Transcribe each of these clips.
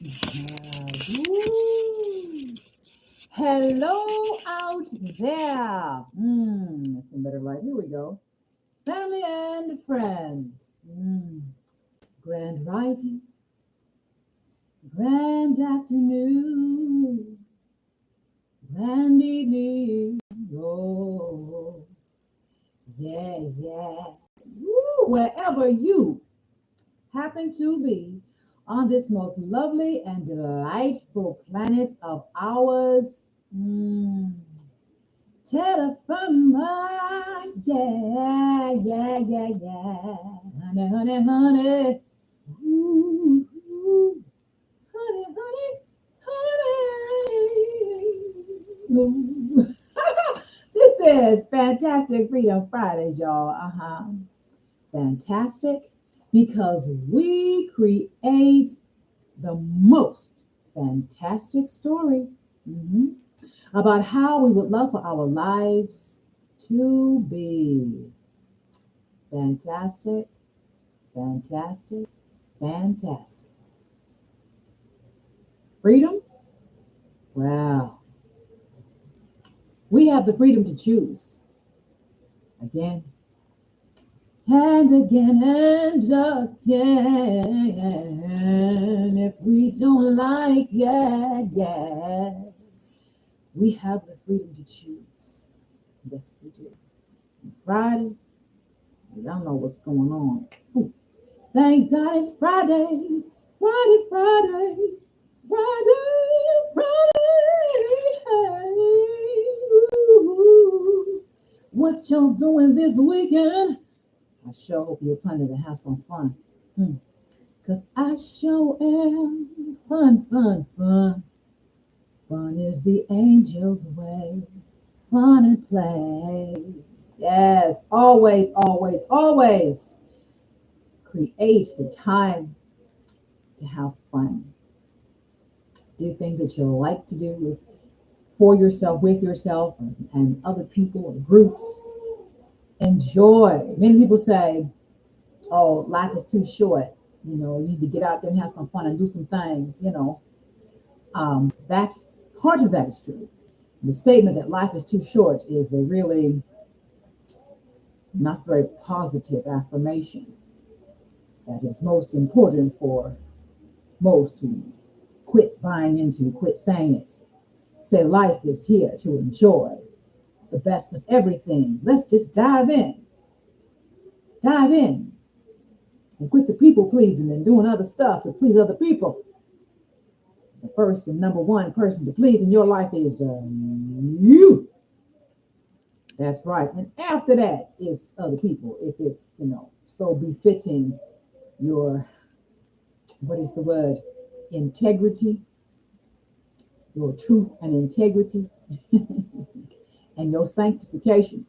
Woo. Hello out there. Some better light. Here we go. Family and friends. Grand rising, grand afternoon, grand evening. Oh, yeah. Woo, wherever you happen to be on this most lovely and delightful planet of ours. Mm, Terra firma, yeah. Honey. Ooh, honey. Ooh. This is Fantastic Freedom Fridays, y'all. Fantastic because we create the most fantastic story about how we would love for our lives to be. Fantastic, fantastic, fantastic. Freedom? Well, we have the freedom to choose again and again and again. If we don't like it, yes, we have the freedom to choose. Yes, we do. Fridays, y'all know what's going on. Ooh, thank God it's Friday, Friday. Ooh, what y'all doing this weekend? I sure hope you're planning to have some fun. Cause I sure am. Fun. Fun is the angel's way. Fun and play. Yes, always. Create the time to have fun. Do things that you like to do for yourself, with yourself, and other people and groups. Enjoy. Many people say, oh, life is too short. You need to get out there and have some fun and do some things. That part of that is true. The statement that life is too short is a really not very positive affirmation that is most important for most to quit buying into, quit saying it. Say life is here to enjoy the best of everything. Let's just dive in. And quit the people pleasing and doing other stuff to please other people. The first and number one person to please in your life is you. That's right. And after that is other people. If it's, so befitting your, what is the word? Integrity, your truth and integrity, and your sanctification.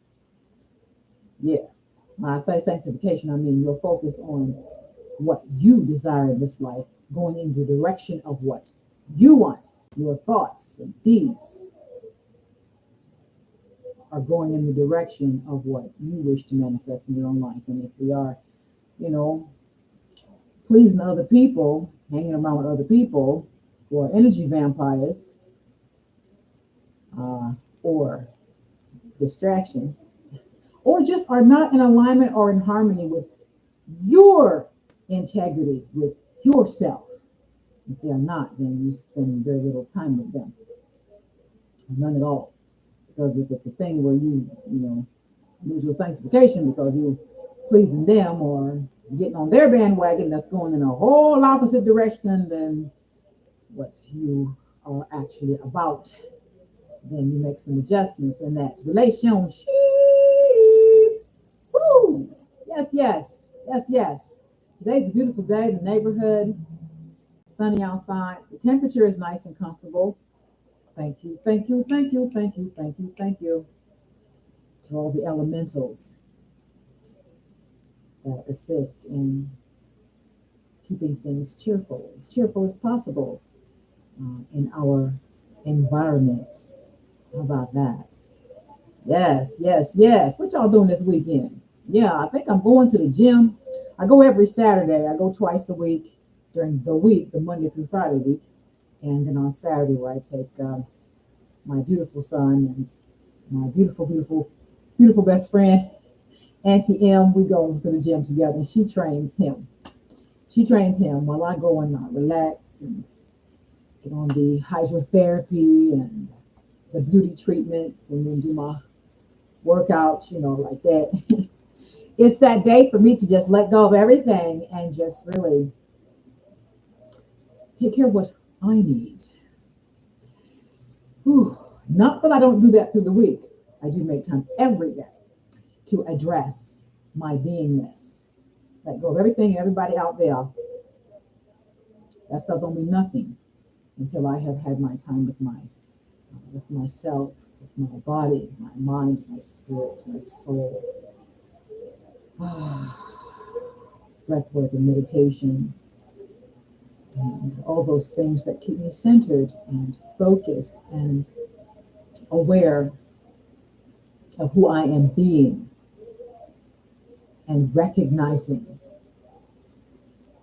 Yeah. When I say sanctification, I mean your focus on what you desire in this life, going in the direction of what you want. Your thoughts and deeds are going in the direction of what you wish to manifest in your own life. And if we are, pleasing other people, hanging around with other people who are energy vampires or distractions, or just are not in alignment or in harmony with your integrity, with yourself. If they are not, then you spend very little time with them. None at all. Because if it's a thing where you lose your sanctification because you're pleasing them or getting on their bandwagon that's going in a whole opposite direction than what you are actually about, then you make some adjustments in that relationship. Woo! Yes. Today's a beautiful day. The neighborhood, sunny outside. The temperature is nice and comfortable. Thank you to all the elementals that assist in keeping things as cheerful as possible in our environment. How about that? Yes. What y'all doing this weekend? Yeah, I think I'm going to the gym. I go every Saturday. I go twice a week, during the week, the Monday through Friday week. And then on Saturday, where I take my beautiful son and my beautiful best friend, Auntie M, we go to the gym together, and she trains him. She trains him while I go and relax and get on the hydrotherapy and the beauty treatments, and then do my workouts, like that. It's that day for me to just let go of everything and just really take care of what I need. Whew. Not that I don't do that through the week. I do make time every day to address my beingness. Let go of everything and everybody out there. That stuff don't mean nothing until I have had my time with myself, with my body, my mind, my spirit, my soul. Breath work and meditation, and all those things that keep me centered and focused and aware of who I am being, and recognizing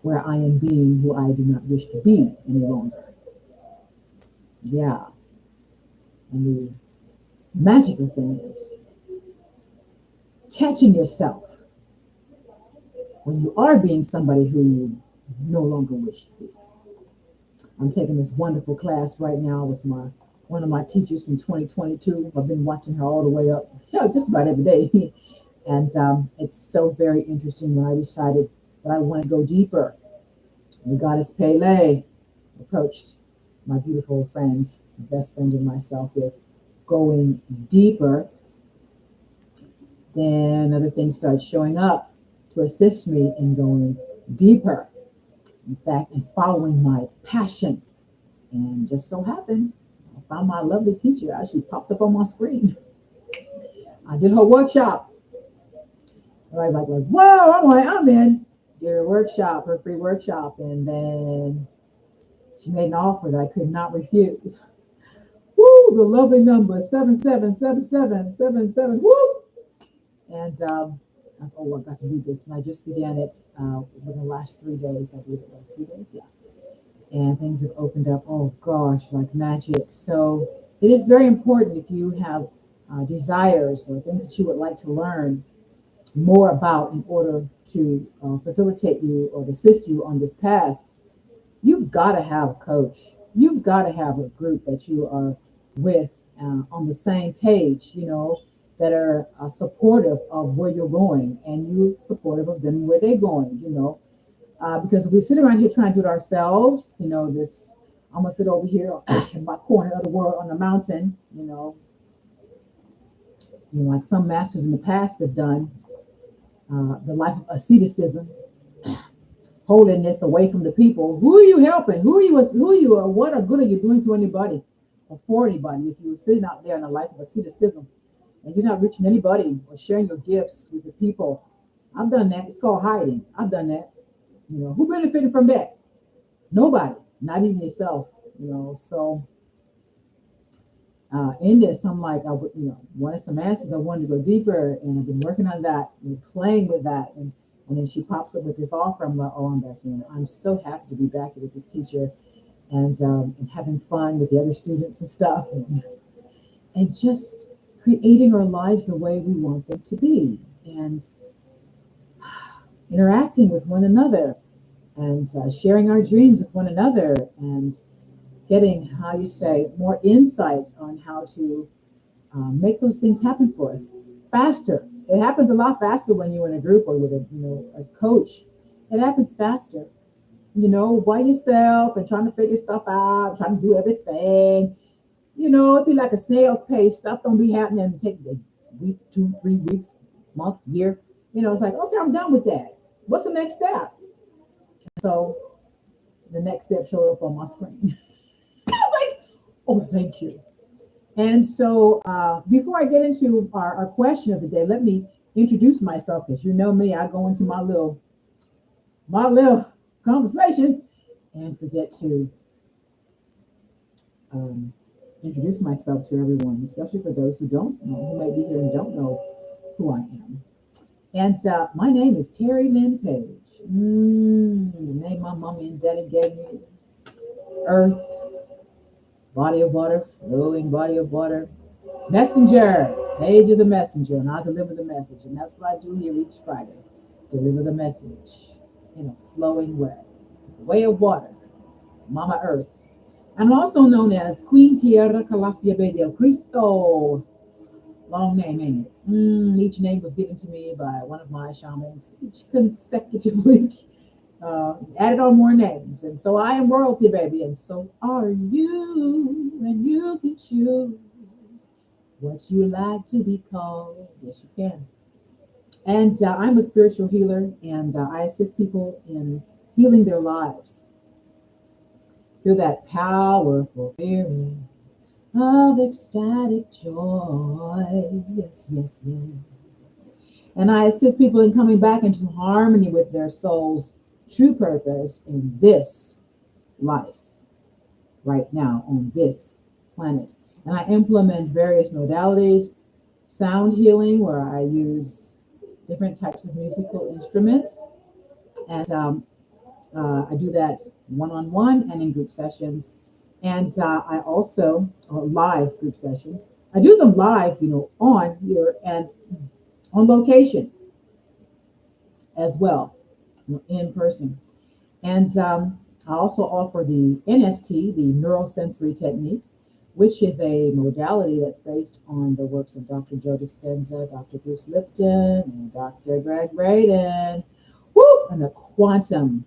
where I am being who I do not wish to be any longer. Yeah. And the magical thing is catching yourself when you are being somebody who you no longer wish to be. I'm taking this wonderful class right now with one of my teachers from 2022. I've been watching her all the way up, just about every day. And it's so very interesting. When I decided that I want to go deeper, the goddess Pele approached my beautiful friend, my best friend, and myself with going deeper. Then other things started showing up to assist me in going deeper. In fact, in following my passion. And just so happened, I found my lovely teacher. She popped up on my screen. I did her workshop. I was like, whoa, I'm in. Did her workshop, her free workshop. And then she made an offer that I could not refuse. Woo, the lovely number, 777777, woo. And I thought, oh, I've got to do this. And I just began it within the last 3 days. I believe it was 3 days, yeah. And things have opened up, oh gosh, like magic. So it is very important, if you have desires or things that you would like to learn more about in order to facilitate you or assist you on this path, you've got to have a coach. You've got to have a group that you are with on the same page, that are supportive of where you're going, and you supportive of them where they're going, because we sit around here trying to do it ourselves, this, I'm gonna sit over here in my corner of the world on the mountain, like some masters in the past have done, the life of asceticism, holding this away from the people. Who are you helping? Who are, what good are you doing to anybody or for anybody if you're sitting out there in a life of asceticism and you're not reaching anybody or sharing your gifts with the people? I've done that. It's called hiding. I've done that. Who benefited from that? Nobody, not even yourself. So in this, I'm like, I wanted some answers. I wanted to go deeper, and I've been working on that and playing with that. And then she pops up with this offer. I'm like, oh, I'm back in. I'm so happy to be back with this teacher and having fun with the other students and stuff, and just creating our lives the way we want them to be, and interacting with one another, and sharing our dreams with one another, and getting, how you say, more insight on how to make those things happen for us faster. It happens a lot faster when you're in a group or with a coach. It happens faster, by yourself and trying to figure stuff out, trying to do everything. It'd be like a snail's pace. Stuff don't be happening and take a week, 2, 3 weeks, month, year. It's like, okay, I'm done with that. What's the next step? So the next step showed up on my screen. I was like, oh, thank you. And so before I get into our question of the day, let me introduce myself, because you know me, I go into my little conversation and forget to introduce myself to everyone, especially for those who don't know, who may be here and don't know who I am. And my name is Terry Lynn Page. The name my mommy and daddy gave me. Earth, body of water, flowing body of water. Messenger. Page is a messenger, and I deliver the message. And that's what I do here each Friday. Deliver the message in a flowing way. Way of water, Mama Earth. I'm also known as Queen Tierra Calafia del Cristo. Long name, ain't it? Each name was given to me by one of my shamans each consecutive week. Added on more names. And so I am royalty, baby, and so are you. And you can choose what you like to be called. Yes, you can. And I'm a spiritual healer, and I assist people in healing their lives through that powerful feeling of ecstatic joy. Yes, yes, yes. And I assist people in coming back into harmony with their soul's true purpose in this life, right now, on this planet. And I implement various modalities, sound healing, where I use different types of musical instruments. And I do that one on one and in group sessions. And I also, live group sessions. I do them live, on here and on location as well, in person. And I also offer the NST, the neurosensory technique, which is a modality that's based on the works of Dr. Joe Dispenza, Dr. Bruce Lipton, and Dr. Greg Braden. Woo! And the quantum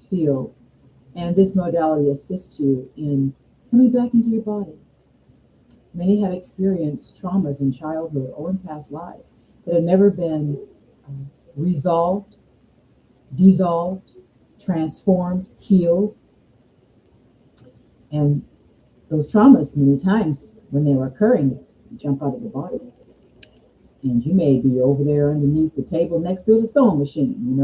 field. And this modality assists you in coming back into your body. Many have experienced traumas in childhood or in past lives that have never been resolved, dissolved, transformed, healed. And those traumas, many times when they're occurring, jump out of your body. And you may be over there underneath the table next to the sewing machine,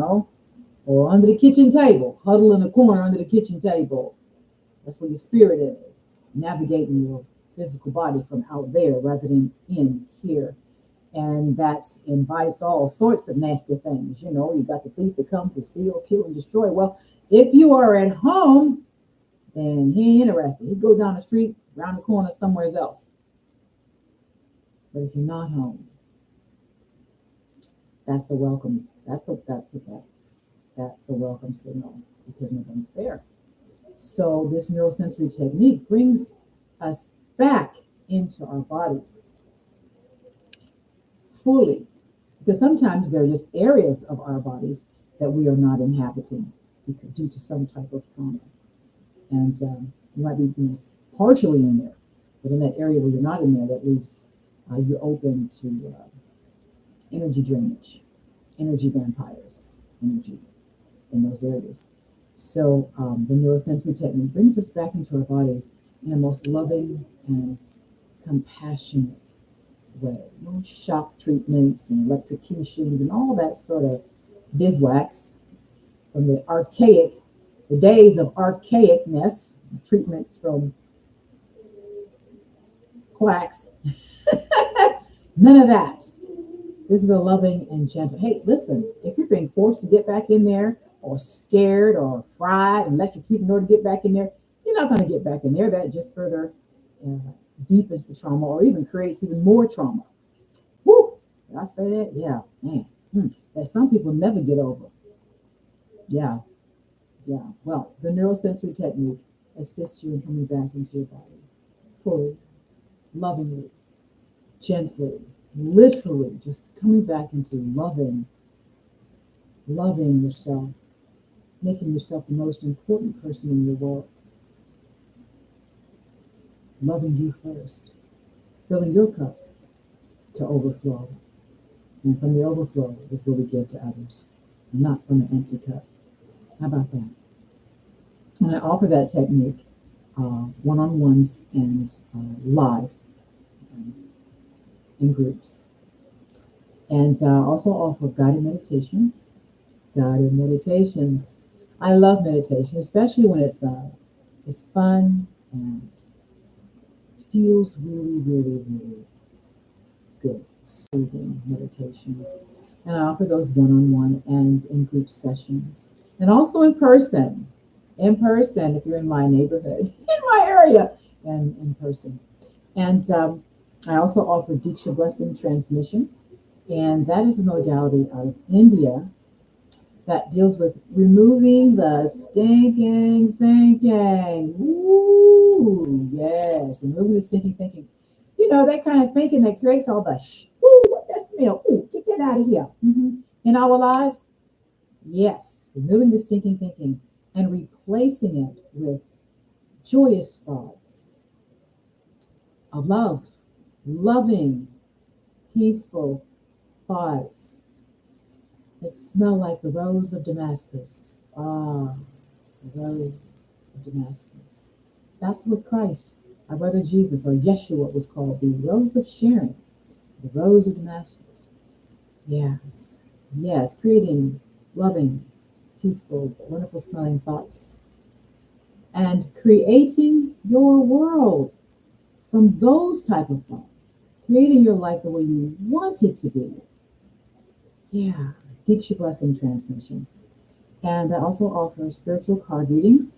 or under the kitchen table, huddle in a corner under the kitchen table. That's where your spirit is, navigating your physical body from out there rather than in here. And that invites all sorts of nasty things. You got the thief that comes to steal, kill, and destroy. Well, if you are at home, then he ain't interested. He'd go down the street, around the corner, somewhere else. But if you're not home, that's a welcome. That's a welcome signal because no one's there. So this neurosensory technique brings us back into our bodies fully, because sometimes there are just areas of our bodies that we are not inhabiting due to some type of trauma. And you might be partially in there, but in that area where you're not in there, that leaves you open to energy drainage, energy vampires, energy in those areas. So the neurosensory technique brings us back into our bodies in a most loving and compassionate way. No shock treatments and electrocutions and all that sort of bizwax from the days of archaicness, treatments from quacks. None of that. This is a loving and gentle. Hey, listen, if you're being forced to get back in there, or scared or fried and electrocuted in order to get back in there, you're not going to get back in there. That just further uh, deepens the trauma or even creates even more trauma. Woo! Did I say that? Yeah, man. That some people never get over. Yeah, yeah. Well, the neurosensory technique assists you in coming back into your body fully, lovingly, gently, literally, just coming back into loving yourself, making yourself the most important person in your world, loving you first, filling your cup to overflow. And from the overflow is where we give to others, not from an empty cup. How about that? And I offer that technique one-on-ones and live um, in groups. And also offer guided meditations. Guided meditations. I love meditation, especially when it's fun and feels really, really, really good. Soothing meditations. And I offer those one-on-one and in group sessions. And also in person. In person, if you're in my neighborhood, in my area, and in person. And I also offer Diksha Blessing Transmission. And that is a modality out of India that deals with removing the stinking thinking. Ooh, yes, removing the stinking thinking. You know, that kind of thinking that creates all the ooh, what that smell? Ooh, get that out of here. In our lives, yes, removing the stinking thinking and replacing it with joyous thoughts of love, loving, peaceful thoughts that smell like the rose of Damascus. Ah, the rose of Damascus. That's what Christ, our brother Jesus, or Yeshua was called, the rose of Sharon, the rose of Damascus. Yes, yes, creating loving, peaceful, wonderful smelling thoughts and creating your world from those type of thoughts, creating your life the way you want it to be. Yeah, Diksha Blessing Transmission. And I also offer spiritual card readings.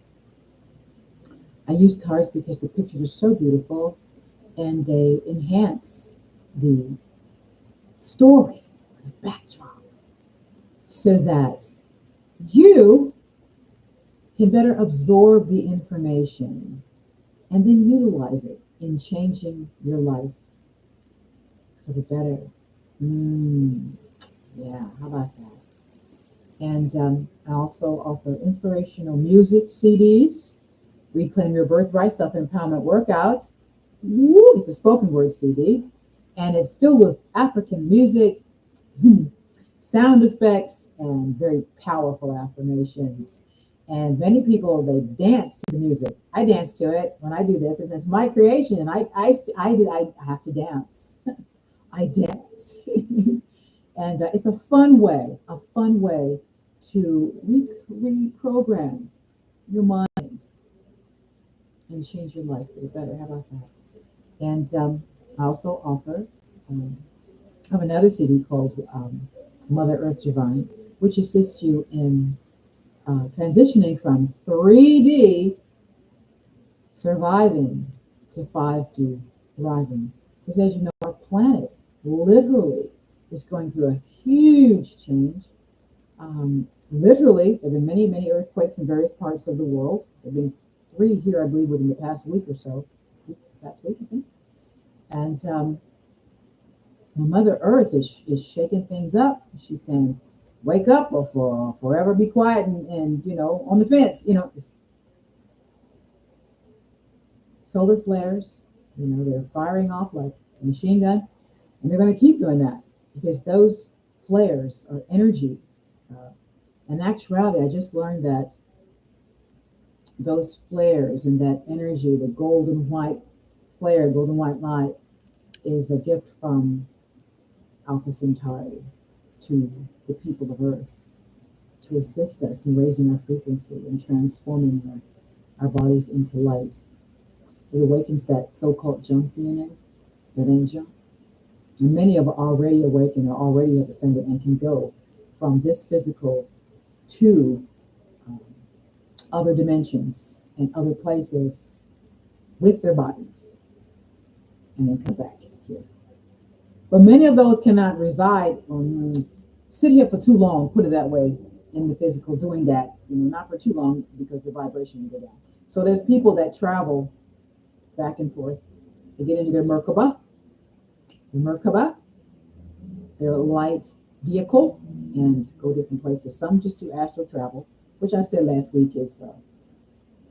I use cards because the pictures are so beautiful and they enhance the story, the backdrop, so that you can better absorb the information and then utilize it in changing your life for the better. Yeah, how about that? And I also offer inspirational music CDs, Reclaim Your Birthright Self Empowerment Workout. Woo, it's a spoken word CD, and it's filled with African music, sound effects, and very powerful affirmations. And many people, they dance to the music. I dance to it when I do this. It's my creation, and I have to dance. I dance. And it's a fun way to reprogram your mind and change your life for the better. How about that? And I also offer, I have another CD called Mother Earth Divine, which assists you in transitioning from 3D surviving to 5D thriving. Because as you know, our planet literally is going through a huge change. Literally, there have been many, many earthquakes in various parts of the world. There have been 3 here, I believe, within the past week or so. Past week, I think. And Mother Earth is shaking things up. She's saying, wake up or forever be quiet and on the fence. Solar flares, they're firing off like a machine gun. And they're going to keep doing that because those flares are energy. In actuality, I just learned that those flares and that energy, the golden white flare, golden white light, is a gift from Alpha Centauri to the people of Earth to assist us in raising our frequency and transforming our bodies into light. It awakens that so-called junk DNA that ain't junk. And many of are already awakened or already have ascended and can go from this physical to other dimensions and other places with their bodies and then come back here. But many of those cannot reside sit here for too long, put it that way, in the physical doing that, not for too long because the vibration will go down. So there's people that travel back and forth. They get into their Merkaba, their light vehicle, and go different places. Some just do astral travel, which I said last week is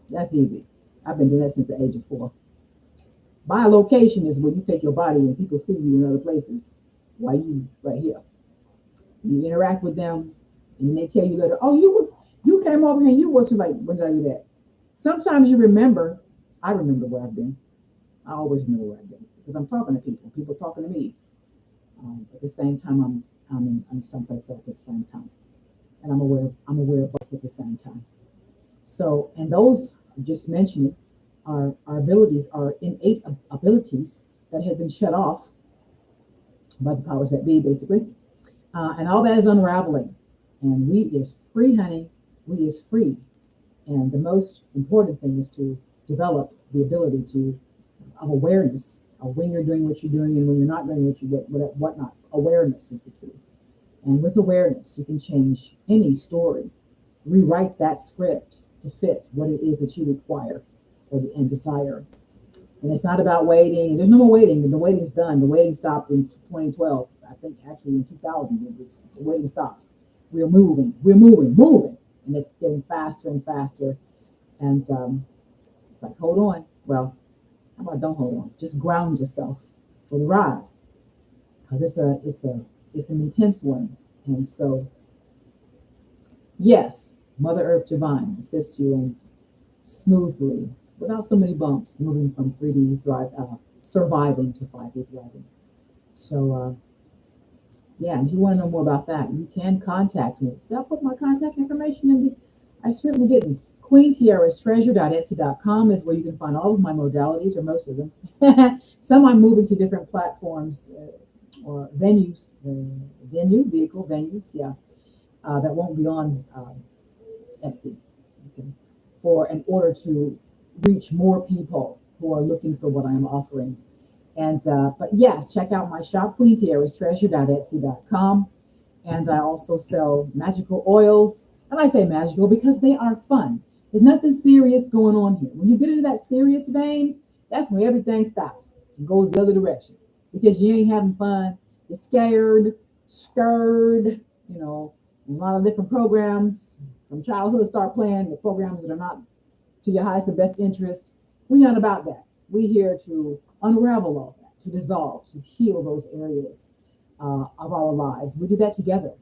that's easy. I've been doing that since the age of 4. Bilocation is where you take your body and people see you in other places while you right here. You interact with them, and then they tell you later, "Oh, you came over here and you was like, when did I do that?" Sometimes you remember. I remember where I've been. I always remember where I've been because I'm talking to people. People talking to me. At the same time, I'm someplace else at the same time, and I'm aware of both at the same time. So, and those just mentioned our abilities, our innate abilities that had been shut off by the powers that be, basically. And all that is unraveling. And we is free, honey. We is free. And the most important thing is to develop the ability to of awareness of when you're doing what you're doing and when you're not doing what not. Awareness is the key. And with awareness, you can change any story, rewrite that script to fit what it is that you require and desire. And it's not about waiting. There's no more waiting. The waiting's done. The waiting stopped in 2012. I think actually in 2000, the waiting stopped. We're moving. We're moving, moving. And it's getting faster and faster. And it's like, hold on. Well, how about don't hold on? Just ground yourself for the ride, because it's an intense one. And so, yes, Mother Earth Divine assists you in smoothly, without so many bumps, moving from 3D surviving to 5D thriving. So, yeah, if you want to know more about that, you can contact me. Did I put my contact information in? I certainly didn't. queentierrastereasure.etsy.com is where you can find all of my modalities, or most of them. Some I'm moving to different platforms or venues, venues, yeah, that won't be on Etsy. Okay. In order to reach more people who are looking for what I'm offering. And but yes, check out my shop, queentierrastereasure.etsy.com. And I also sell magical oils. And I say magical because they are fun. There's nothing serious going on here. When you get into that serious vein, that's when everything stops and goes the other direction. Because you ain't having fun. You're scared, a lot of different programs from childhood start playing the programs that are not to your highest and best interest. We're not about that. We're here to unravel all that, to dissolve, to heal those areas of our lives. We do that together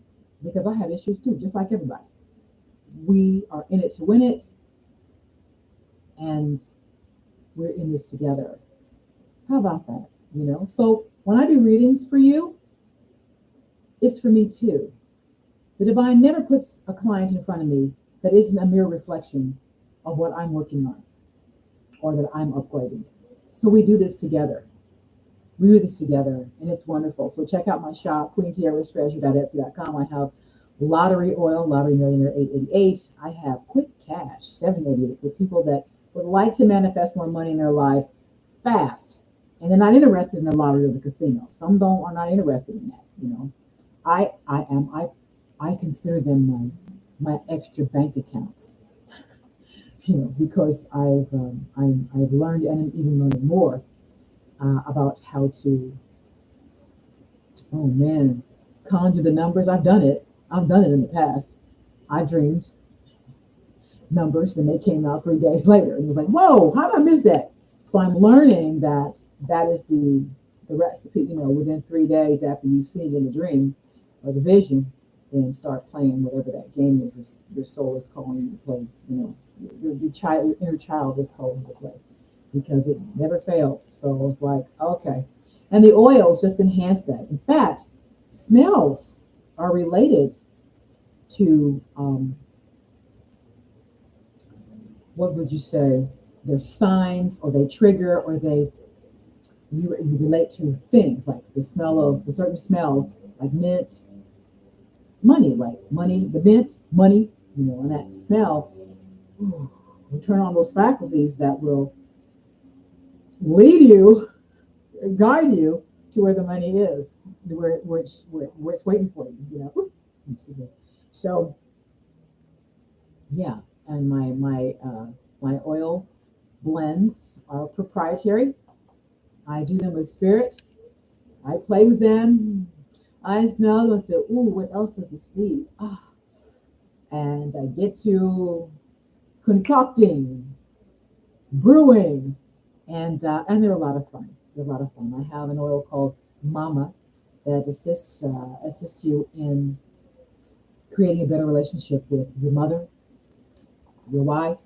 because I have issues too, just like everybody. We are in it to win it, and we're in this together. How about that? So when I do readings for you, it's for me too. The divine never puts a client in front of me that isn't a mere reflection of what I'm working on or that I'm upgrading. So we do this together. We do this together, and it's wonderful. So check out my shop, queentierrastereasure.etsy.com. I have lottery oil, lottery millionaire 888. I have quick cash 788 for people that would like to manifest more money in their lives fast, and they're not interested in the lottery or the casino. Some don't are not interested in that. I consider them my extra bank accounts. Because I've learned and I'm even learning more about how to, oh man, conjure the numbers. I've done it. I've done it in the past. I dreamed numbers and they came out 3 days later, and it was like, whoa, how did I miss that? So I'm learning that that is the recipe. Within 3 days after you see it in the dream or the vision, then start playing whatever that game is your soul is calling you to play. Your inner child is calling you to play, because it never failed. So it's like, okay. And the oils just enhance that. In fact, smells are related to, what would you say? They're signs, or they trigger, or you relate to things like the smell of the certain smells, like mint, money, like money, the mint, money, and that smell. Ooh, you turn on those faculties that will lead you, guide you to where the money is, where it's waiting for you. Excuse me. So yeah, and my oil blends are proprietary. I do them with spirit. I play with them. I smell them and say, "Ooh, what else does this need?" And I get to concocting, brewing, and they're a lot of fun. They're a lot of fun. I have an oil called Mama that assists you in creating a better relationship with your mother, your wife,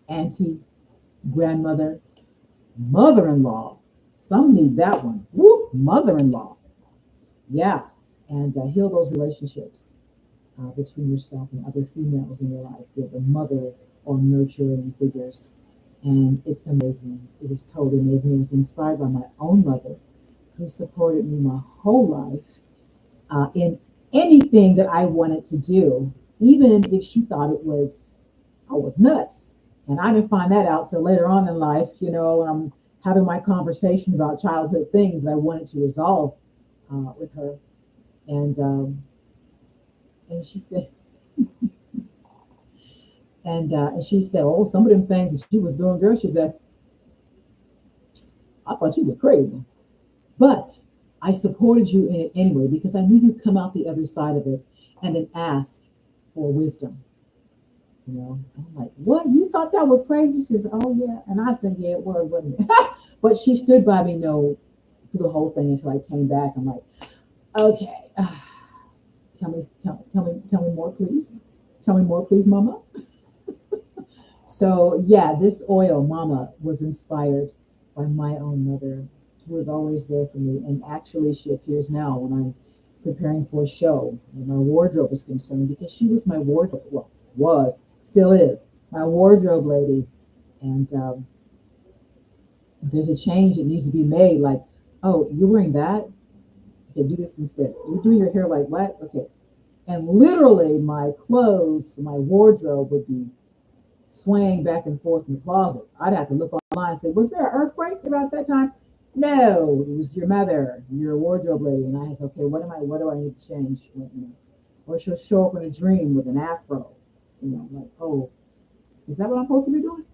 auntie, grandmother, mother-in-law. Some need that one. Woo, mother-in-law. Yes, and heal those relationships between yourself and other females in your life, with the mother or nurturing figures. And it's amazing. It is totally amazing. It was inspired by my own mother, who supported me my whole life. in anything that I wanted to do, even if she thought I was nuts. And I didn't find that out till later on in life, when I'm having my conversation about childhood things that I wanted to resolve with her. And she said, and she said, oh, some of them things that she was doing, girl, she said, I thought you were crazy. But I supported you in it anyway because I knew you'd come out the other side of it and then ask for wisdom. I'm like, what? You thought that was crazy? She says, oh yeah. And I said, yeah, it was, wasn't it? But she stood by me, through the whole thing until I came back. I'm like, okay, tell me more, please. Tell me more, please, Mama. So yeah, this oil, Mama, was inspired by my own mother, who was always there for me. And actually, she appears now when I'm preparing for a show, and my wardrobe is concerned, because she was my wardrobe. Well, still is my wardrobe lady. And there's a change that needs to be made. Like, oh, you're wearing that? Okay, do this instead. You're doing your hair like what? Okay. And literally, my clothes, my wardrobe would be swaying back and forth in the closet. I'd have to look online and say, was there an earthquake about that time? No, it was your mother, your wardrobe lady. And I said, okay, what do I need to change? Or she'll show up in a dream with an afro. Like, oh, is that what I'm supposed to be doing?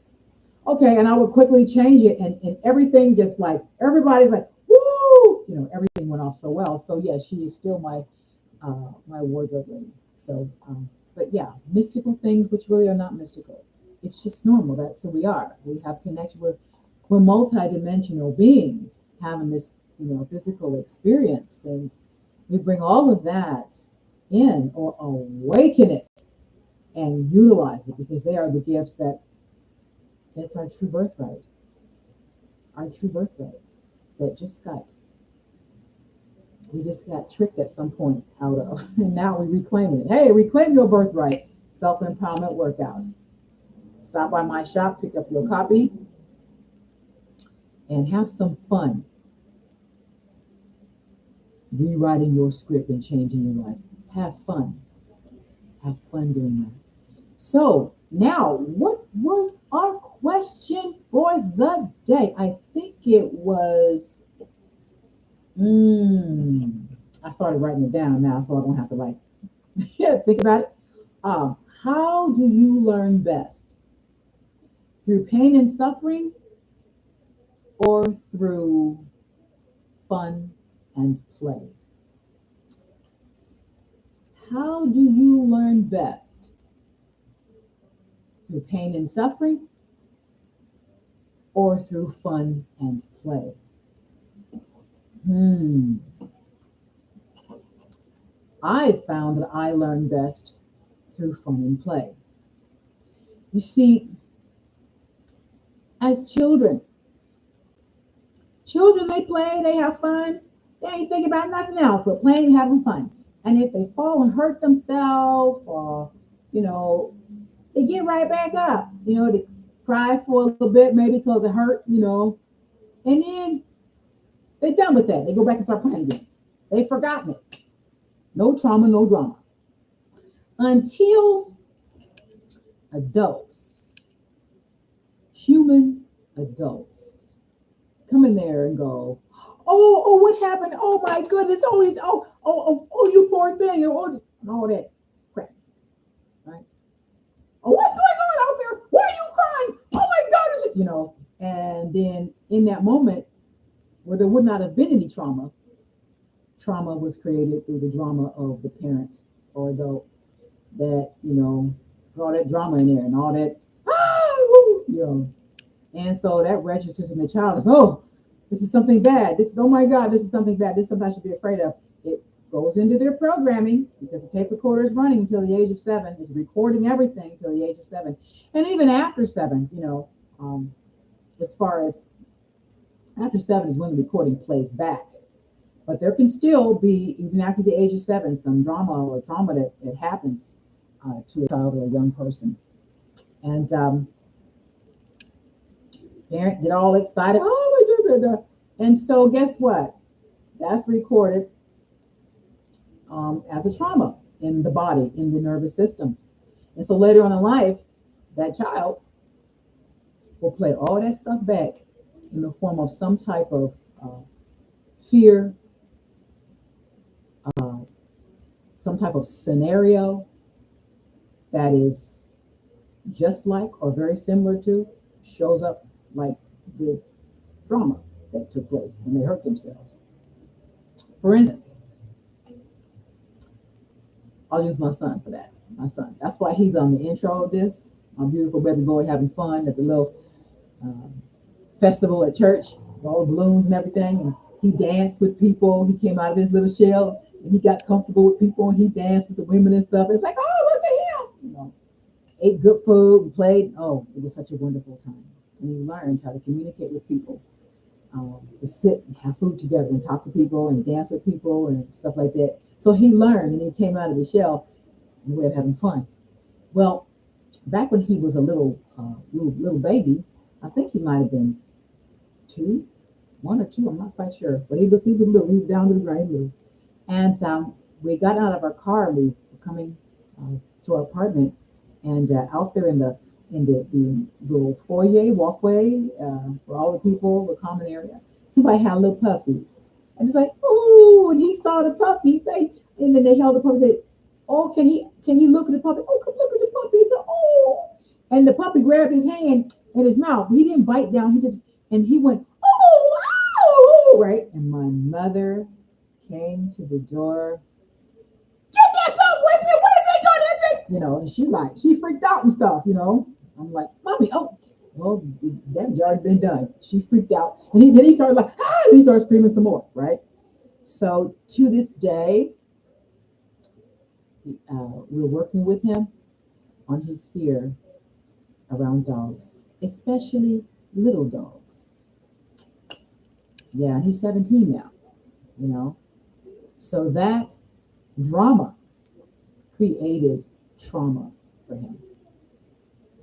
Okay, and I would quickly change it, and everything just like, everybody's like, woo! Everything went off so well. So yeah, she is still my wardrobe lady. So, but yeah, mystical things which really are not mystical. It's just normal. That's who we are. We have connection with. We're multidimensional beings having this, physical experience, and we bring all of that in or awaken it and utilize it because they are the gifts that's our true birthright. Our true birthright that we just got tricked at some point out of, and now we reclaim it. Hey, reclaim your birthright. Self-empowerment workouts. Stop by my shop, pick up your copy, and have some fun rewriting your script and changing your life. Have fun. Have fun doing that. So now, what was our question for the day? I think it was, I started writing it down now so I don't have to think about it. How do you learn best? Through pain and suffering or through fun and play? How do you learn best? Through pain and suffering or through fun and play? I found that I learn best through fun and play. You see, as children, they play, they have fun. They ain't thinking about nothing else but playing and having fun. And if they fall and hurt themselves, or, they get right back up. They cry for a little bit, maybe because it hurt, and then they're done with that. They go back and start playing again. They've forgotten it. No trauma, no drama. Until adults, human adults, come in there and go, oh, what happened? Oh my goodness! You poor thing! And all that crap, right? Oh, what's going on out there? Why are you crying? Oh my God! And then in that moment where there would not have been any trauma was created through the drama of the parent or adult that brought that drama in there and all that, and so that registers in the child as, oh, this is something bad. This is, oh my God, this is something bad. This is something I should be afraid of. It goes into their programming because the tape recorder is running until the age of 7. It's recording everything until the age of 7. And even after 7, as far as after 7 is when the recording plays back. But there can still be, even after the age of 7, some drama or trauma that happens to a child or a young person. And parent get all excited. Oh my God. And so guess what? That's recorded as a trauma in the body, in the nervous system. And so later on in life, that child will play all that stuff back in the form of some type of fear, uh, some type of scenario that is just like or very similar to, shows up like the trauma that took place when they hurt themselves. For instance, I'll use my son for that. My son. That's why he's on the intro of this. My beautiful baby boy having fun at the little um, festival at church, with all the balloons and everything. And he danced with people. He came out of his little shell and he got comfortable with people and he danced with the women and stuff. It's like, oh, look at him. Ate good food and played. Oh, it was such a wonderful time. And he learned how to communicate with people, to sit and have food together and talk to people and dance with people and stuff like that. So he learned and he came out of the shell in the way of having fun. Well, back when he was a little baby, I think he might have been two, one or two, I'm not quite sure. But he was little, he was down to the ground little. And we got out of our car and we were coming to our apartment, and out there in the little foyer walkway for all the people, the common area, somebody had a little puppy. And it's like, oh, and he saw the puppy. And then they held the puppy and said, oh, can he look at the puppy? Oh, come look at the puppy. He said, oh. And the puppy grabbed his hand and his mouth. He didn't bite down. And he went, oh, wow, right? And my mother came to the door. Get that dog with me. What is that doing? And she freaked out and stuff. I'm like, mommy, oh, well, that already been done. She freaked out. And then he started like, ah, and he started screaming some more, right? So to this day, we're working with him on his fear around dogs, especially little dogs. Yeah, he's 17 now, you know. So that drama created trauma for him.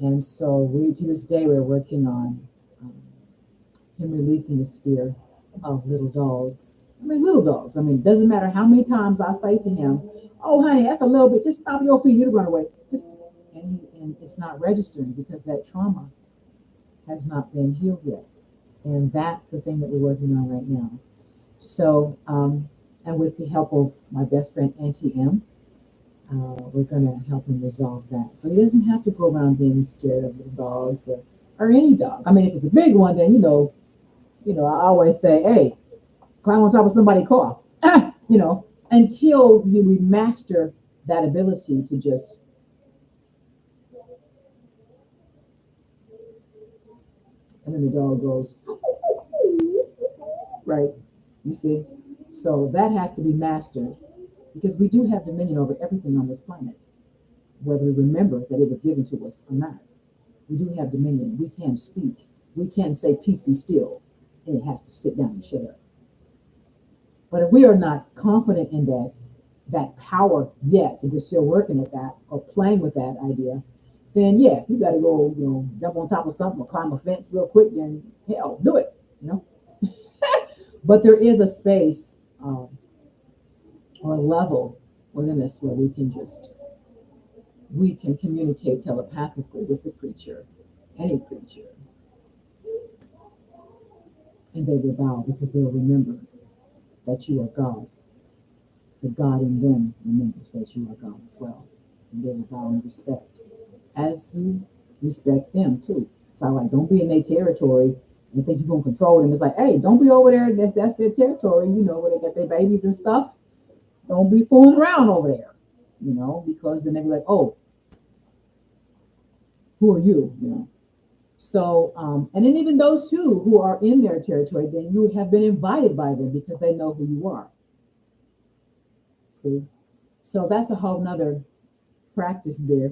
And so to this day, we're working on him releasing his fear of little dogs. I mean, little dogs. I mean, it doesn't matter how many times I say to him, oh, honey, that's a little bit, just stop your feet, you'll run away. And it's not registering because that trauma has not been healed yet. And that's the thing that we're working on right now. So, and with the help of my best friend, Auntie M, we're going to help him resolve that. So he doesn't have to go around being scared of little dogs or any dog. I mean, if it's a big one, then, I always say, hey, climb on top of somebody's car, until we master that ability to just, and then the dog goes, right? You see? So that has to be mastered because we do have dominion over everything on this planet, whether we remember that it was given to us or not. We do have dominion. We can speak. We can say, peace be still, and it has to sit down and shut up. But if we are not confident in that power yet, and we're still working at that or playing with that idea, then yeah, you got to go, jump on top of something or climb a fence real quick, and hell, do it. But there is a space or a level within us where we can communicate telepathically with the creature, any creature, and they will bow because they'll remember that you are God. The God in them remembers that you are God as well, and they will bow in respect as you respect them too. So like, don't be in their territory and think you're gonna control them. It's like, hey, don't be over there. That's their territory. Where they got their babies and stuff. Don't be fooling around over there. Because then they be like, oh, who are you? So, and then even those two who are in their territory, then you have been invited by them because they know who you are. See, so that's a whole nother practice there.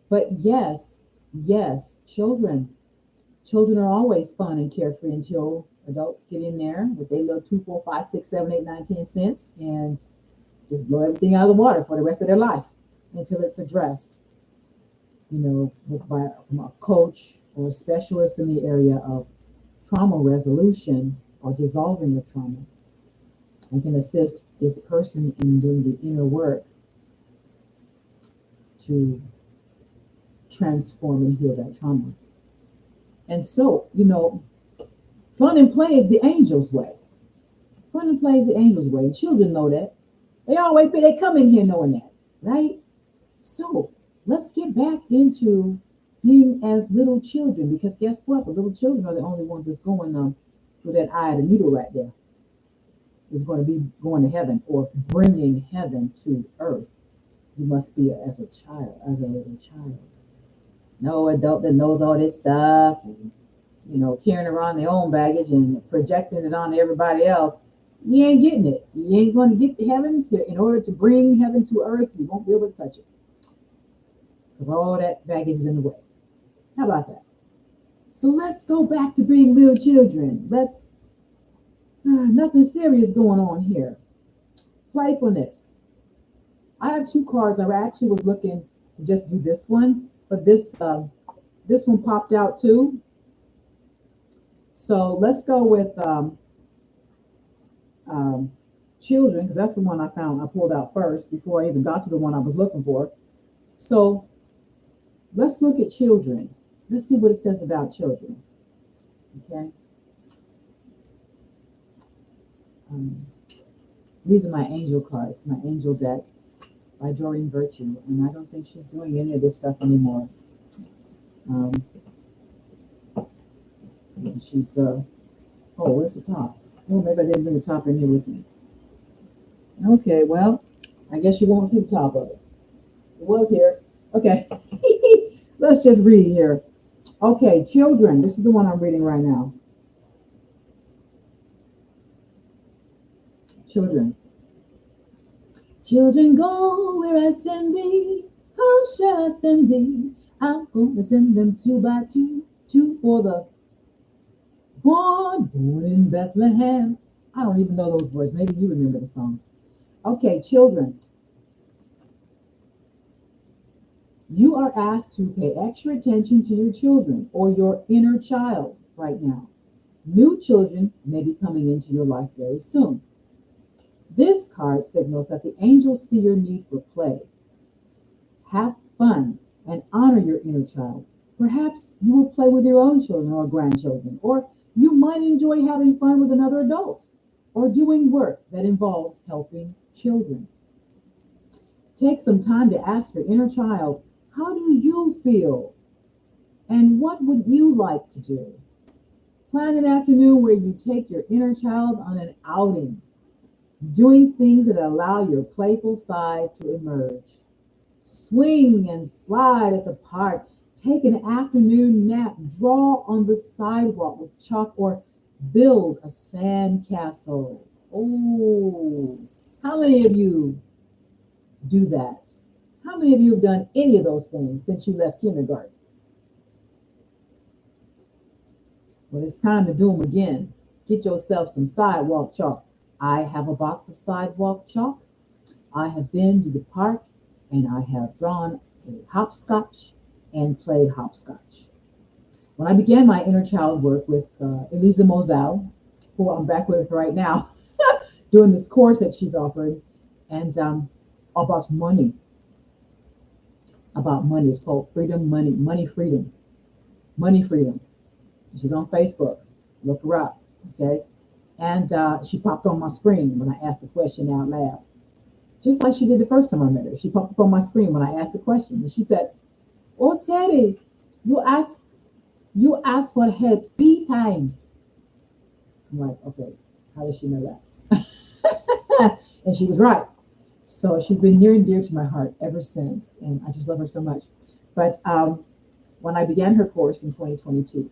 But yes, children are always fun and carefree until adults get in there with their little 2, 4, 5, 6, 7, 8, 9, 10 cents and just blow everything out of the water for the rest of their life until it's addressed, from a coach or a specialist in the area of trauma resolution or dissolving the trauma. and can assist this person in doing the inner work to transform and heal that trauma. And so, fun and play is the angel's way. Fun and play is the angel's way. And children know that. They come in here knowing that, right? So let's get back into being as little children, because guess what? The little children are the only ones that's going through that eye of the needle right there. Is going to be going to heaven or bringing heaven to earth. You must be as a child, as a little child. No adult that knows all this stuff, and, carrying around their own baggage and projecting it on everybody else. You ain't getting it. You ain't going to get to heaven. In order to bring heaven to earth, you won't be able to touch it, because all that baggage is in the way. How about that? So let's go back to being little children. Nothing serious going on here. Playfulness. I have two cards. I actually was looking to just do this one, but this one popped out too. So let's go with children, because that's the one I pulled out first before I even got to the one I was looking for. So let's look at children. Let's see what it says about children. Okay. These are my angel cards, my angel deck by Doreen Virtue, and I don't think she's doing any of this stuff anymore. She's where's the top? Oh, maybe I didn't bring the top in here with me. Okay, well, I guess you won't see the top of it. It was here. Okay. Let's just read here. Okay, children. This is the one I'm reading right now. Children. Children, go where I send thee. How shall I send thee? I'm going to send them two by two, two for the born in Bethlehem. I don't even know those words. Maybe you remember the song. Okay, children. You are asked to pay extra attention to your children or your inner child right now. New children may be coming into your life very soon. This card signals that the angels see your need for play. Have fun and honor your inner child. Perhaps you will play with your own children or grandchildren, or you might enjoy having fun with another adult, or doing work that involves helping children. Take some time to ask your inner child, how do you feel? And what would you like to do? Plan an afternoon where you take your inner child on an outing, doing things that allow your playful side to emerge. Swing and slide at the park. Take an afternoon nap. Draw on the sidewalk with chalk, or build a sand castle. Oh, how many of you do that? How many of you have done any of those things since you left kindergarten? Well, it's time to do them again. Get yourself some sidewalk chalk. I have a box of sidewalk chalk. I have been to the park and I have drawn a hopscotch and played hopscotch. When I began my inner child work with Elisa Moselle, who I'm back with right now, doing this course that she's offering, and about money. About money. It's called Freedom Money, Money Freedom. Money Freedom. She's on Facebook. Look her up, okay? And she popped on my screen when I asked the question out loud. Just like she did the first time I met her. She popped up on my screen when I asked the question. And she said, "Oh, Teddy, you asked for help 3 times." I'm like, okay, how does she know that? And she was right. So she's been near and dear to my heart ever since. And I just love her so much. But when I began her course in 2022,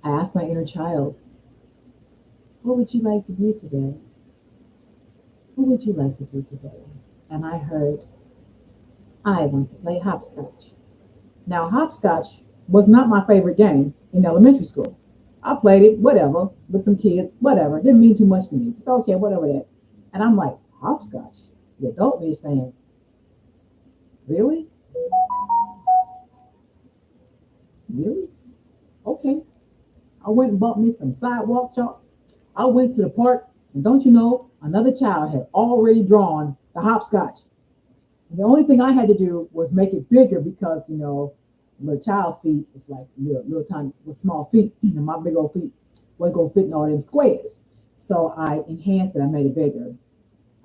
I asked my inner child, what would you like to do today? What would you like to do today? And I heard, I want to play hopscotch. Now, hopscotch was not my favorite game in elementary school. I played it, whatever, with some kids, whatever. It didn't mean too much to me. Just okay, whatever that. And I'm like, hopscotch? The adult me is saying, really? Really? Okay. I went and bought me some sidewalk chalk. I went to the park, and don't you know, another child had already drawn the hopscotch. And the only thing I had to do was make it bigger because, little child feet is like little tiny, with small feet, and my big old feet wasn't gonna fit in all them squares. So I enhanced it. I made it bigger.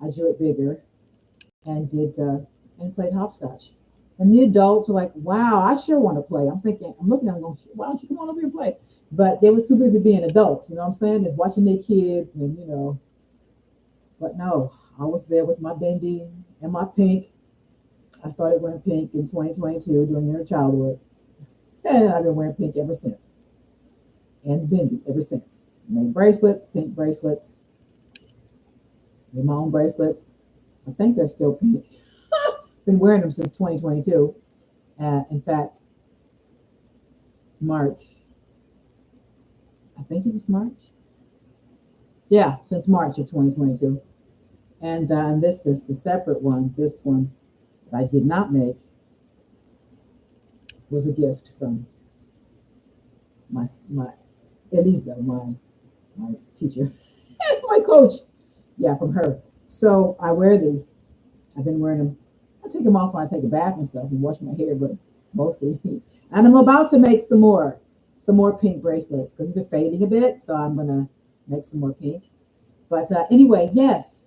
I drew it bigger and did and played hopscotch. And the adults were like, "Wow, I sure want to play." I'm thinking, I'm looking at them going, "Why don't you come on over here and play?" But they were too busy being adults. You know what I'm saying? Just watching their kids and But no, I was there with my bendy and my pink. I started wearing pink in 2022 during inner childhood, and I've been wearing pink ever since. And bendy ever since. Made bracelets, pink bracelets, made my own bracelets. I think they're still pink. Been wearing them since 2022. In fact, March. I think it was March. Yeah, since March of 2022. And this the separate one. This one that I did not make was a gift from my Elisa, my teacher, my coach. Yeah, from her. So I wear these. I've been wearing them. I take them off when I take a bath and stuff and wash my hair, but mostly. And I'm about to make some more pink bracelets because these are fading a bit. So I'm gonna make some more pink. But anyway, yes,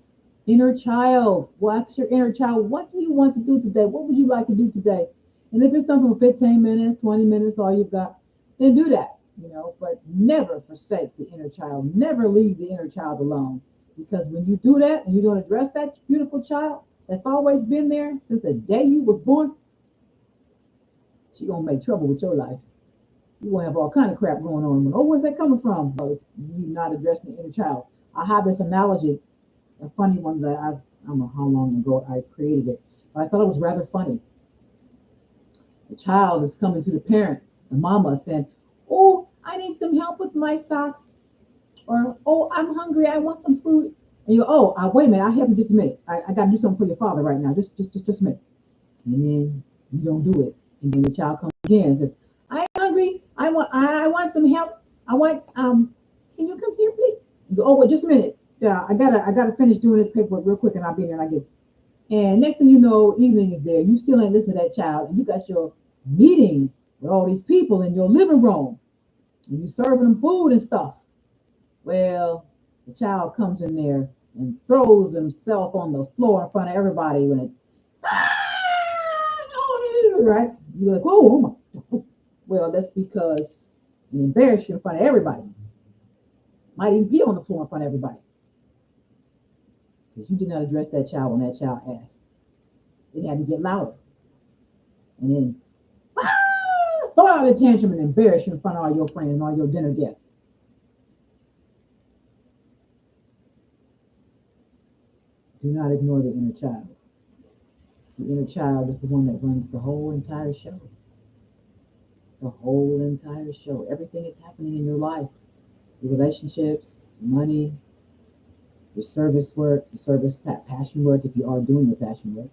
inner child. What's your inner child? What do you want to do today? What would you like to do today? And if it's something for 15 minutes, 20 minutes, all you've got, then do that. But never forsake the inner child. Never leave the inner child alone. Because when you do that and you don't address that beautiful child that's always been there since the day you was born, she gonna make trouble with your life. You gonna have all kind of crap going on. Oh, where's that coming from? Well, it's you not addressing the inner child. I have this analogy, a funny one that I don't know how long ago I created it, but I thought it was rather funny. The child is coming to the parent, the mama, saying, "Oh, I need some help with my socks," or "Oh, I'm hungry. I want some food." And you go, "Oh, wait a minute. I'll help you just a minute. I got to do something for your father right now. Just a minute." And then you don't do it, and then the child comes again and says, "I'm hungry. I want some help. I want Can you come here, please?" You go, "Oh, wait, just a minute. Yeah, I gotta finish doing this paperwork real quick, and I'll be there and I get." And next thing you know, evening is there. You still ain't listening to that child, and you got your meeting with all these people in your living room, and you serving them food and stuff. Well, the child comes in there and throws himself on the floor in front of everybody when it, right? You're like, "Oh, oh my." Well, that's because you embarrass you in front of everybody. Might even be on the floor in front of everybody because you did not address that child when that child asked. It had to get louder, and then throw out a tantrum and embarrass you in front of all your friends and all your dinner guests. Do not ignore the inner child. The inner child is the one that runs the whole entire show. The whole entire show. Everything is happening in your life. Your relationships, money, your service work, your passion work, if you are doing your passion work.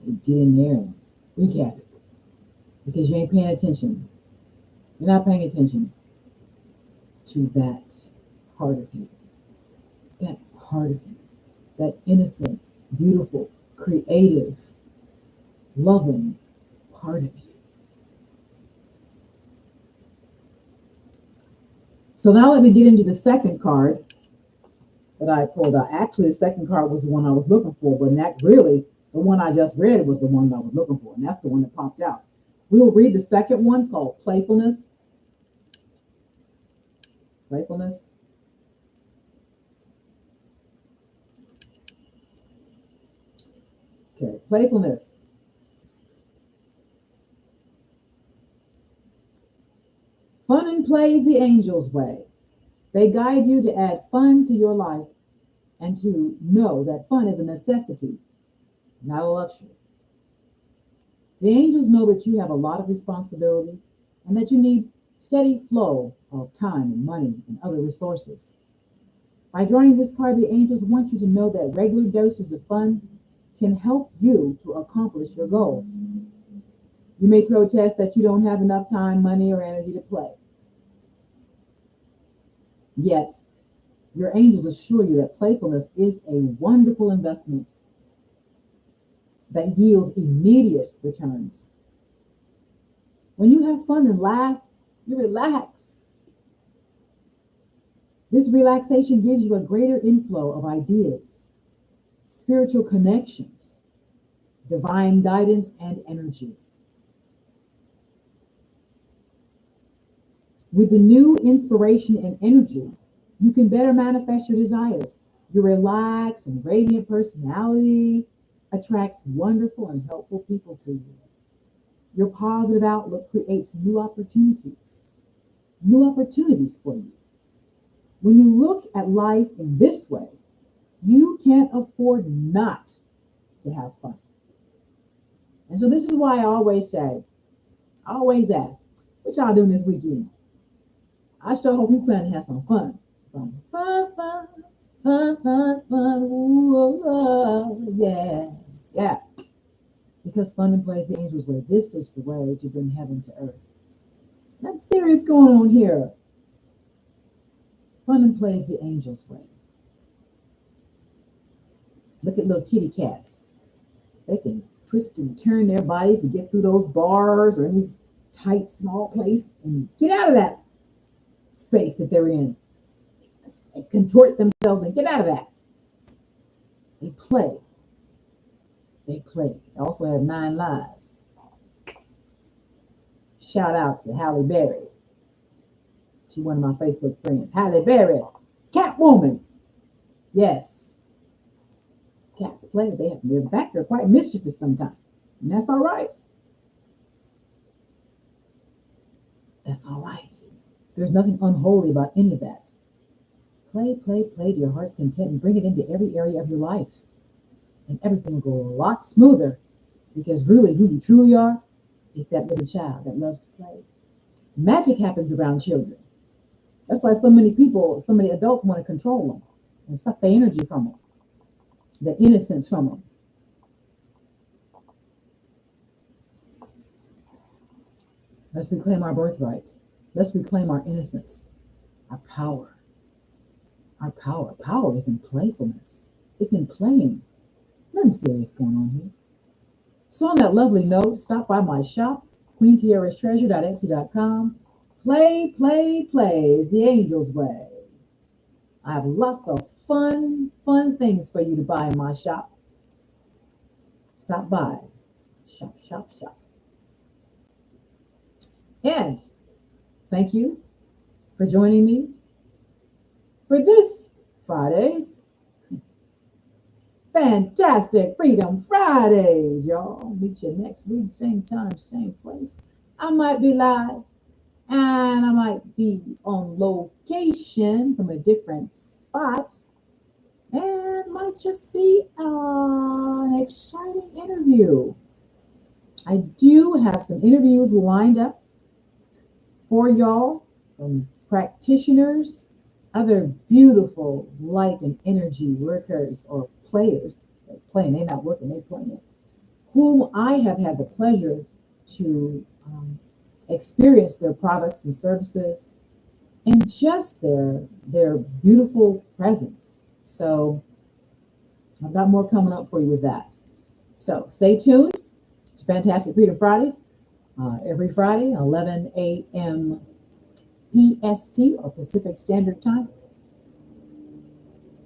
You get in there and wreak havoc because you ain't paying attention. You're not paying attention to that part of you. That part of you. That innocent, beautiful, creative, loving part of you. So now let me get into the second card that I pulled out. Actually, the second card was the one I was looking for, but that really, the one I just read was the one I was looking for, and that's the one that popped out. We will read the second one called Playfulness. Playfulness. Okay, playfulness. Fun and play is the angel's way. They guide you to add fun to your life and to know that fun is a necessity, not a luxury. The angels know that you have a lot of responsibilities and that you need steady flow of time and money and other resources. By drawing this card, the angels want you to know that regular doses of fun can help you to accomplish your goals. You may protest that you don't have enough time, money, or energy to play. Yet, your angels assure you that playfulness is a wonderful investment that yields immediate returns. When you have fun and laugh, you relax. This relaxation gives you a greater inflow of ideas, spiritual connections, divine guidance, and energy. With the new inspiration and energy, you can better manifest your desires. Your relaxed and radiant personality attracts wonderful and helpful people to you. Your positive outlook creates new opportunities for you. When you look at life in this way, you can't afford not to have fun. And so this is why I always say, I always ask, what y'all doing this weekend? I sure hope you plan to have some fun. Some fun, fun, fun, fun, fun. Ooh, yeah, yeah. Because fun and play is the angel's way. This is the way to bring heaven to earth. Nothing serious going on here. Fun and play is the angel's way. Look at little kitty cats. They can twist and turn their bodies to get through those bars or in these tight, small place and get out of that space that they're in. They contort themselves and get out of that. They play. They play. They also have 9 lives. Shout out to Halle Berry. She's one of my Facebook friends. Halle Berry, Catwoman. Yes. Cats play. They have to be back. They're quite mischievous sometimes. And that's all right. That's all right. There's nothing unholy about any of that. Play, play, play to your heart's content and bring it into every area of your life. And everything will go a lot smoother because really who you truly are is that little child that loves to play. Magic happens around children. That's why so many adults want to control them and suck the energy from them, the innocence from them. Let's reclaim our birthright. Let's reclaim our innocence, our power. Our power. Power is in playfulness. It's in playing. Nothing serious going on here. So on that lovely note, stop by my shop, queentierrastereasure.etsy.com. Play, play, play is the angel's way. I have lots of fun things for you to buy in my shop. Stop by. Shop, shop, shop. And thank you for joining me for this Friday's Fantastic Freedom Fridays, y'all. Meet you next week, same time, same place. I might be live and I might be on location from a different spot and might just be an exciting interview. I do have some interviews lined up for y'all from practitioners, other beautiful light and energy workers or players. They're playing, they're not working, they're playing, whom I have had the pleasure to experience their products and services and just their beautiful presence. So I've got more coming up for you with that. So stay tuned. It's Fantastic Freedom Fridays. Every Friday, 11 a.m. PST or Pacific Standard Time.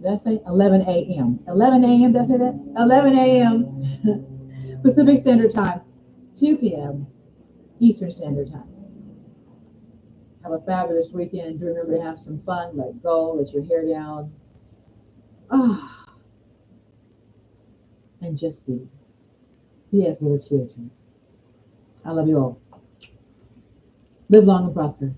Did I say 11 a.m.? 11 a.m. Did I say that? 11 a.m. Pacific Standard Time, 2 p.m. Eastern Standard Time. Have a fabulous weekend. Do remember to have some fun. Let go. Let your hair down. And just be. Be as little children. I love you all. Live long and prosper.